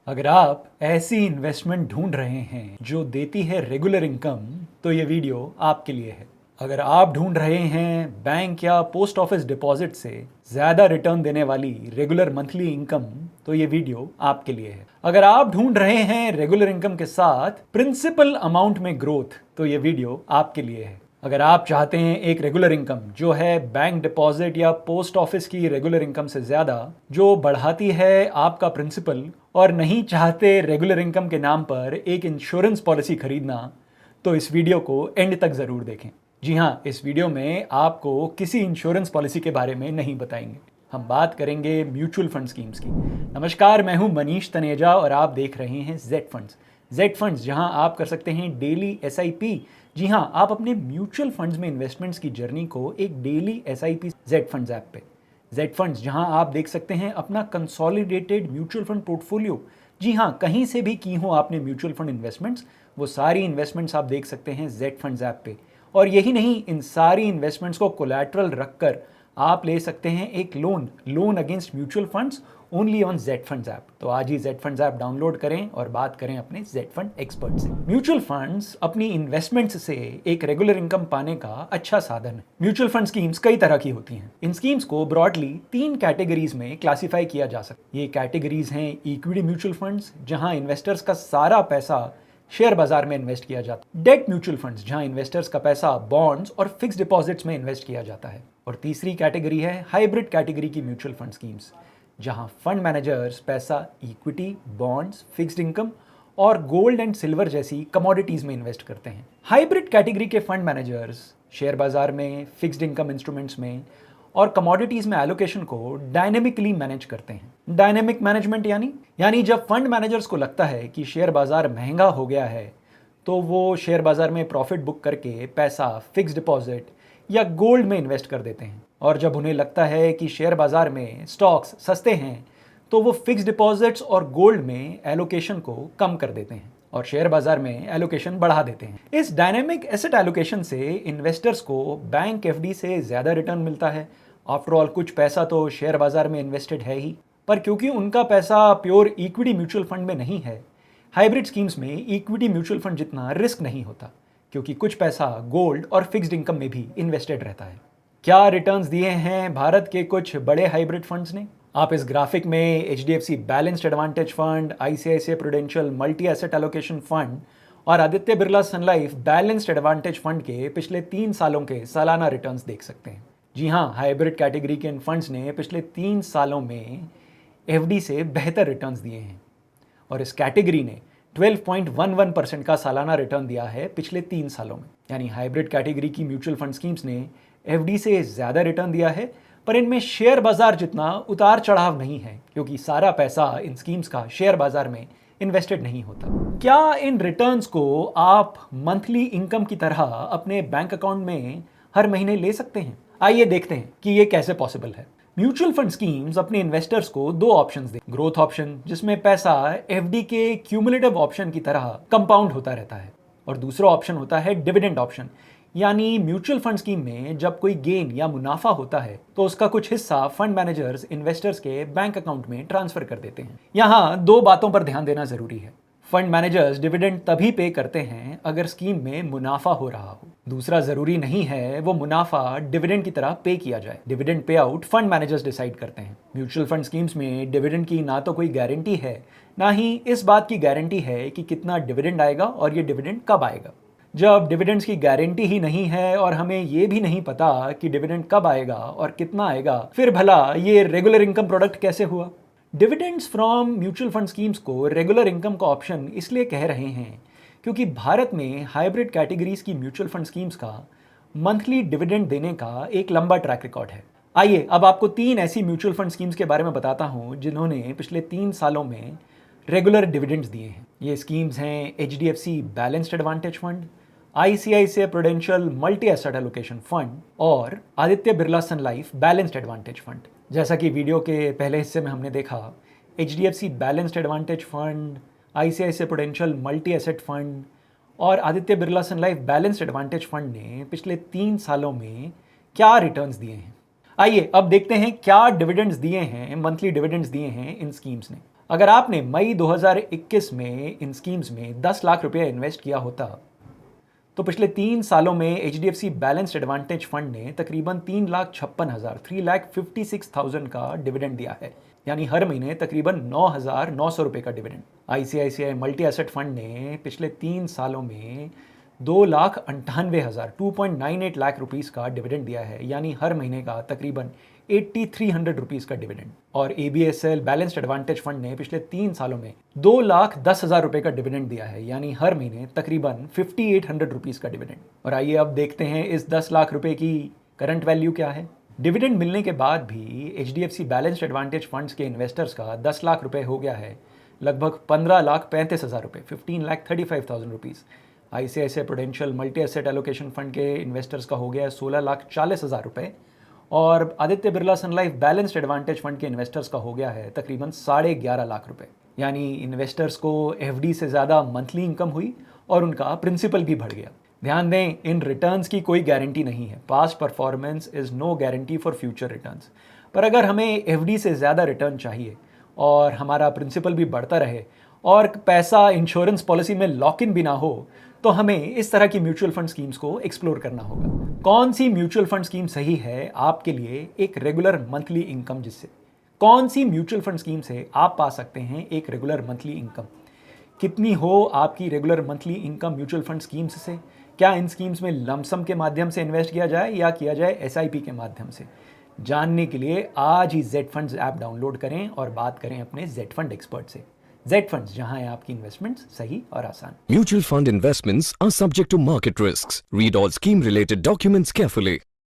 अगर आप ऐसी इन्वेस्टमेंट ढूंढ रहे हैं जो देती है रेगुलर इनकम, तो ये वीडियो आपके लिए है। अगर आप ढूंढ रहे हैं बैंक या पोस्ट ऑफिस डिपॉजिट से ज़्यादा रिटर्न देने वाली रेगुलर मंथली इनकम, तो ये वीडियो आपके लिए है। अगर आप ढूंढ रहे हैं रेगुलर इनकम के साथ प्रिंसिपल अमाउंट में ग्रोथ, तो ये वीडियो आपके लिए है। अगर आप चाहते हैं एक रेगुलर इनकम जो है बैंक डिपॉजिट या पोस्ट ऑफिस की रेगुलर इनकम से ज़्यादा, जो बढ़ाती है आपका प्रिंसिपल, और नहीं चाहते रेगुलर इनकम के नाम पर एक इंश्योरेंस पॉलिसी खरीदना, तो इस वीडियो को एंड तक ज़रूर देखें। जी हाँ, इस वीडियो में आपको किसी इंश्योरेंस पॉलिसी के बारे में नहीं बताएंगे। हम बात करेंगे म्यूचुअल फंड स्कीम्स की। नमस्कार, मैं हूं मनीष तनेजा और आप देख रहे हैं जेड फंड्स। जेड फंड्स, जहां आप कर सकते हैं डेली एसआईपी। जी हाँ, आप अपने म्यूचुअल फंड्स में इन्वेस्टमेंट्स की जर्नी को एक daily SIP Z funds app पे। जेड फंड्स, जहां आप देख सकते हैं अपना कंसोलिडेटेड म्यूचुअल फंड पोर्टफोलियो। जी हाँ, कहीं से भी की हो आपने म्यूचुअल फंड इन्वेस्टमेंट्स, वो सारी इन्वेस्टमेंट्स आप देख सकते हैं जेड फंड्स ऐप पे। और यही नहीं, इन सारी इन्वेस्टमेंट्स को कोलैटरल रखकर आप ले सकते हैं एक loan against mutual funds only on Z funds app. तो आज ही जेड फंड्स ऐप डाउनलोड करें और बात करें अपने जेड फंड एक्सपर्ट से। म्यूचुअल फंड्स अपनी इन्वेस्टमेंट्स से एक रेगुलर इनकम पाने का अच्छा साधन है। म्यूचुअल फंड स्कीम्स कई तरह की होती हैं। इन स्कीम्स को ब्रॉडली 3 कैटेगरीज में क्लासिफाई किया जा सकता है। ये कैटेगरीज हैं इक्विटी म्यूचुअल फंड्स, जहां इन्वेस्टर्स का सारा पैसा शेयर बाजार में इन्वेस्ट किया जाता है। डेट म्यूचुअल फंड्स, जहां इन्वेस्टर्स का पैसा बॉन्ड्स और फिक्स डिपॉजिट्स में इन्वेस्ट किया जाता है। और तीसरी कैटेगरी है हाइब्रिड कैटेगरी की म्यूचुअल फंड स्कीम्स, जहां फंड मैनेजर्स पैसा इक्विटी, बॉन्ड्स, फिक्स्ड इनकम और गोल्ड एंड सिल्वर जैसी कमोडिटीज में इन्वेस्ट करते हैं। हाइब्रिड कैटेगरी के फंड मैनेजर्स शेयर बाजार में, फिक्स्ड इनकम इंस्ट्रूमेंट्स में और कमोडिटीज में एलोकेशन को डायनेमिकली मैनेज करते हैं। डायनेमिक मैनेजमेंट यानी जब फंड मैनेजर्स को लगता है कि शेयर बाजार महंगा हो गया है, तो वो शेयर बाजार में प्रॉफिट बुक करके पैसा फिक्स डिपॉजिट या गोल्ड में इन्वेस्ट कर देते हैं। और जब उन्हें लगता है कि शेयर बाजार में स्टॉक्स सस्ते हैं, तो वो फिक्स डिपॉजिट्स और गोल्ड में एलोकेशन को कम कर देते हैं और शेयर बाजार में एलोकेशन बढ़ा देते हैं। इस डायनेमिक एसेट एलोकेशन से इन्वेस्टर्स को बैंक एफडी से ज़्यादा रिटर्न मिलता है। आफ्टर ऑल, कुछ पैसा तो शेयर बाजार में इन्वेस्टेड है ही, पर क्योंकि उनका पैसा प्योर इक्विटी म्यूचुअल फंड में नहीं है, हाइब्रिड स्कीम्स में इक्विटी म्यूचुअल फंड जितना रिस्क नहीं होता, क्योंकि कुछ पैसा गोल्ड और फिक्स्ड इनकम में भी इन्वेस्टेड रहता है। क्या रिटर्न्स दिए हैं भारत के कुछ बड़े हाइब्रिड फंड्स ने? आप इस ग्राफिक में HDFC balanced advantage fund, ICICI prudential multi asset allocation fund और आदित्य बिरला सन लाइफ बैलेंस्ड एडवांटेज फंड के पिछले 3 सालों के सालाना रिटर्न्स देख सकते हैं। जी हाँ, हाइब्रिड कैटेगरी के इन फंड्स ने पिछले 3 सालों में एफडी से बेहतर रिटर्न्स दिए हैं और इस कैटेगरी ने 12.11% का सालाना रिटर्न दिया है पिछले 3 सालों में। यानी हाइब्रिड कैटेगरी की म्यूचुअल फंड स्कीम्स ने एफडी से ज़्यादा रिटर्न दिया है, पर इनमें शेयर बाजार जितना उतार चढ़ाव नहीं है, क्योंकि सारा पैसा इन स्कीम्स का शेयर बाजार में इन्वेस्टेड नहीं होता। क्या इन रिटर्न्स को आप मंथली इनकम की तरह अपने बैंक अकाउंट में हर महीने ले सकते हैं? आइए देखते हैं कि ये कैसे पॉसिबल है। म्यूचुअल फंड स्कीम्स अपने इन्वेस्टर्स को 2 ऑप्शंस दें। ग्रोथ ऑप्शन, जिसमें पैसा एफडी के क्यूमुलेटिव ऑप्शन की तरह कंपाउंड होता रहता है, और दूसरा ऑप्शन होता है डिविडेंड ऑप्शन। यानी म्यूचुअल फंड स्कीम में जब कोई गेन या मुनाफा होता है, तो उसका कुछ हिस्सा फंड मैनेजर्स इन्वेस्टर्स के बैंक अकाउंट में ट्रांसफर कर देते हैं। यहाँ 2 बातों पर ध्यान देना जरूरी है। फंड मैनेजर्स डिविडेंड तभी पे करते हैं अगर स्कीम में मुनाफा हो रहा हो। दूसरा, जरूरी नहीं है वो मुनाफा डिविडेंड की तरह पे किया जाए। Dividend pay out fund managers decide करते हैं। म्यूचुअल फंड स्कीम्स में डिविडेंड की ना तो कोई गारंटी है, ना ही इस बात की गारंटी है कि कितना डिविडेंड आएगा और ये डिविडेंड कब आएगा। जब डिविडेंड्स की गारंटी ही नहीं है और हमें ये भी नहीं पता कि डिविडेंड कब आएगा और कितना आएगा, फिर भला ये रेगुलर इनकम प्रोडक्ट कैसे हुआ? Dividends from mutual fund schemes को रेगुलर इनकम का ऑप्शन इसलिए कह रहे हैं क्योंकि भारत में हाइब्रिड कैटेगरीज की म्यूचुअल फंड स्कीम्स का मंथली डिविडेंड देने का एक लंबा ट्रैक रिकॉर्ड है। आइए अब आपको 3 ऐसी म्यूचुअल फंड स्कीम्स के बारे में बताता हूं जिन्होंने पिछले 3 सालों में रेगुलर डिविडेंड्स दिए हैं। ये स्कीम्स हैं HDFC balanced advantage fund, ICICI prudential multi asset allocation fund और आदित्य बिरला सन लाइफ बैलेंस्ड एडवांटेज फंड। जैसा कि वीडियो के पहले हिस्से में हमने देखा, HDFC balanced advantage fund, ICICI prudential multi asset fund और आदित्य बिरला सन लाइफ बैलेंस्ड एडवांटेज फंड ने पिछले 3 सालों में क्या रिटर्न्स दिए हैं। आइए अब देखते हैं क्या डिविडेंड्स दिए हैं, मंथली डिविडेंड्स दिए हैं इन स्कीम्स ने। अगर आपने मई 2021 में इन स्कीम्स में 10 लाख रुपए इन्वेस्ट किया होता तो पिछले 3 सालों में HDFC बैलेंस्ड एडवांटेज फंड ने तकरीबन 3,56,000 का डिविडेंड दिया है, यानी हर महीने तकरीबन 9,900 रुपए का dividend. ICICI multi asset fund ने पिछले 3 सालों में 2,98,000 लाख रुपीस का डिविडेंड दिया है, यानी हर महीने का तकरीबन 8,300 रुपीस का डिविडेंड। और ABSL बैलेंस्ड एडवांटेज फंड ने पिछले 3 सालों में 2,10,000 रुपए का डिविडेंड दिया है, यानी हर महीने तकरीबन 5,800 रुपीस का डिविडेंड। और आइए अब देखते हैं इस 10 लाख रुपए की करंट वैल्यू क्या है। डिविडेंड मिलने के बाद भी HDFC बैलेंस्ड एडवांटेज फंड्स के इन्वेस्टर्स का 10 लाख रुपए हो गया है लगभग 15,35,000 रुपए, 15,35,000 rupees. ICICI prudential multi asset allocation fund के इन्वेस्टर्स का हो गया है 16,40,000 रुपए। और आदित्य बिरला सन लाइफ बैलेंस्ड एडवांटेज फंड के इन्वेस्टर्स का हो गया है तकरीबन 11.5 लाख रुपए। यानी इन्वेस्टर्स को FD से ज़्यादा मंथली इनकम हुई और उनका प्रिंसिपल भी बढ़ गया। ध्यान दें, इन रिटर्न्स की कोई गारंटी नहीं है। Past performance is no guarantee for future returns. पर अगर हमें FD से ज़्यादा रिटर्न चाहिए और हमारा प्रिंसिपल भी बढ़ता रहे और पैसा इंश्योरेंस पॉलिसी में लॉक इन भी ना हो, तो हमें इस तरह की म्यूचुअल फंड स्कीम्स को एक्सप्लोर करना होगा। कौन सी म्यूचुअल फंड स्कीम सही है आपके लिए एक रेगुलर मंथली इनकम, जिससे कौन सी म्यूचुअल फंड स्कीम से आप पा सकते हैं एक रेगुलर मंथली इनकम? कितनी हो आपकी regular monthly income mutual fund schemes से? क्या इन स्कीम्स में लमसम के माध्यम से इन्वेस्ट किया जाए या किया जाए SIP के माध्यम से? जानने के लिए आज ही Z Funds ऐप डाउनलोड करें और बात करें अपने Z Fund एक्सपर्ट से। Z Funds, जहां है आपकी इन्वेस्टमेंट्स सही और आसान। Mutual fund investments are subject to market risks. Read all scheme related documents carefully.